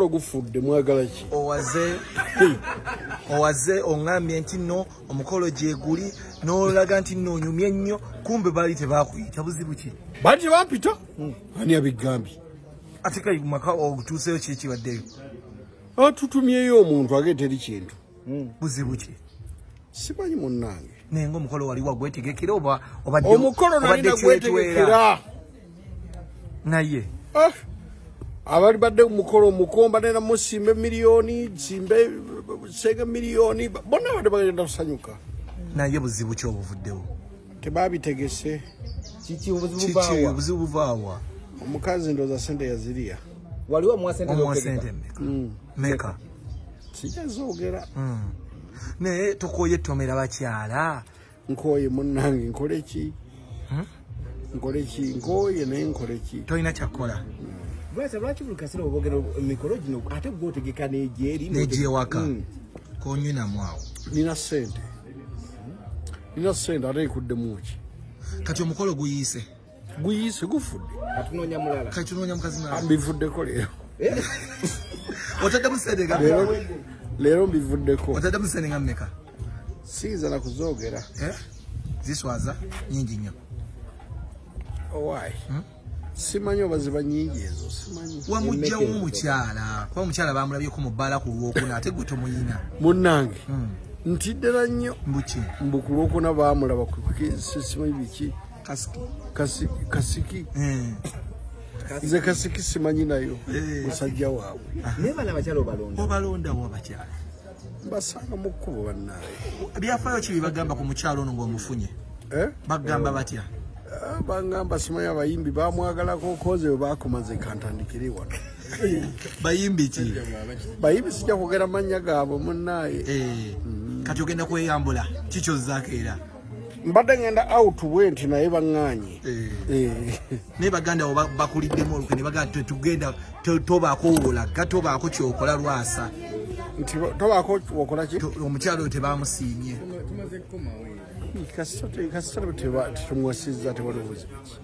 omukolo gufudde mwagala ki owaze ongambye nti no omukolo gye guli n'olaga nti no onyumye nnyo kumbe baali tebakuyita buzibu ki baali tebampita ani abigambye ate kali maka ogutuuseyo ki ekibaddeyo atutumyeyo omuntu agenda eri kintu buzibu ki simanyi munnange naye ng'omukolo wali wagwetegekera oba omukolo nalina gwetegekera naye abali badde mukolo omukomba nena musimbe miliyoni simbe sega miliyoni bonna badde bagenda kusanyuka naye buzibu ki obuvuddewo tebabitegese kiki obuzibu buvaawa omukazi ndoza sente yaziriya waliwo mwasente meka sijazoogera naye tokoye tomera bakyala nkoye munnange nkoleki nkoleki nkoye naye nkoleki tolina kyakola lwaki buli kasera obogera emikolo gino ate gwotegeka n'egyewaka konyinamwawo nina sente ate ekuddemu ki kati omukolo guyise gufudde katunoonya mulala kati tunoonya mukazi nawe mbivuddeko leero otaddemu sente leero mbivuddeko otaddemu sente nga mmeka siiza na kuzoogera ziswaza nyingi nnyo owaayi simanyi oba ziba nyingi ezo simanyi wamugjawo omukyala kuba omukyala bamulabyeko mu bbaala ku lwokuna ate gwe tomuyina munnange ntiddera nnyo mbuki mbu ku lwokuna baamulaba simanyi biki kasiki nze kasiki simanyi nayo musajja waabwe naye bana abakyala obalondawo abakyala mbasanga mu kkubo bannaye byafaayo ki bagamba ku mukyalo ono ng'omufunye bagamba batya bangamba simanyi abayimbi bamwagalako koze we bakomaze kantandikire wano bayimbi ki bayimbi sijja kwogera mannya gaabwe munnaye kati ogenda kweyambula kikyozzaako era mbadde ngenda out bwenti naye baŋŋaanye naye baganda bo bakuliddemu olukwe ne bagamba tetugenda tobaako wolaga tobaako kyokola Lwasa nti tobaako wokola ki omukyalo oyo tebamusiimye kasita tetumwasizza tewali obuzibu ki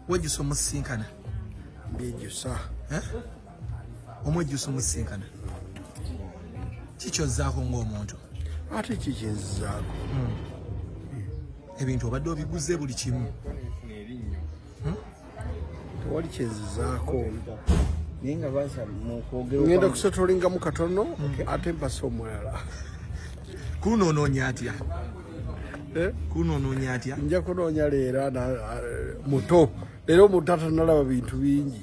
wejjusa omusinkana mbyejusa omwejjusa omusinkana kikyozzaako ng'omuntu ate kikyenzizaako ebintu obadde obiguze buli kimu tewali kyenzizaako ngenda kusetulingamu katono ate mpasa omulala kunoononya atya kunoononya atya nja kunoonya leero muto leero omuntu atanalaba bintu bingi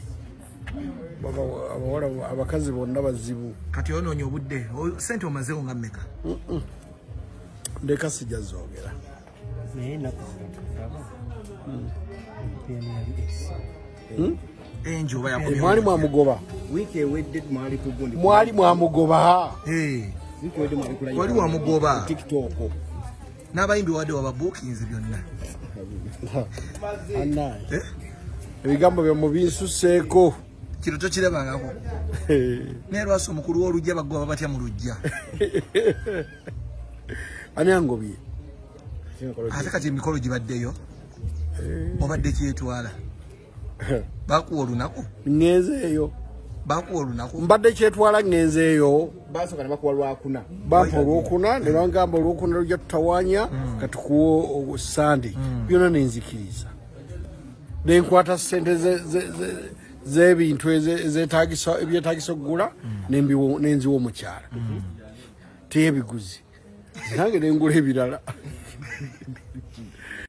abawala abakazi bonna bazibu kati onoonya obudde sente omazeewo nga mmeka ndeka sijja zoogera naye ennaku enjo oba mwali mwamugoba wiiki ewedde mwali kugundi mwali mwamugoba wali wamugoba tiktok n'abayimbi wadde wababuukinze byonna annaye ebigambo byamu binsuseeko kino tokirabangako naye Lwasa omukulu w'olujja bagoba batya mu lujja ani angobye ate kati emikolo gibaddeyo obadde kyetwala bakuwa olunaku ngenzeeyo bakuwa olunaku mbadde kyetwala ngenzeeyo basooka ne bakuwa lwakuna bampa olwokuna ne bangamba olwokuna lujja tutawaanya katukuwa sande byonna nenzikiriza nenkwata sente z'ebintu ebyetaagisa okugula nenziwa omukyala teyebiguzi nange nengula ebirala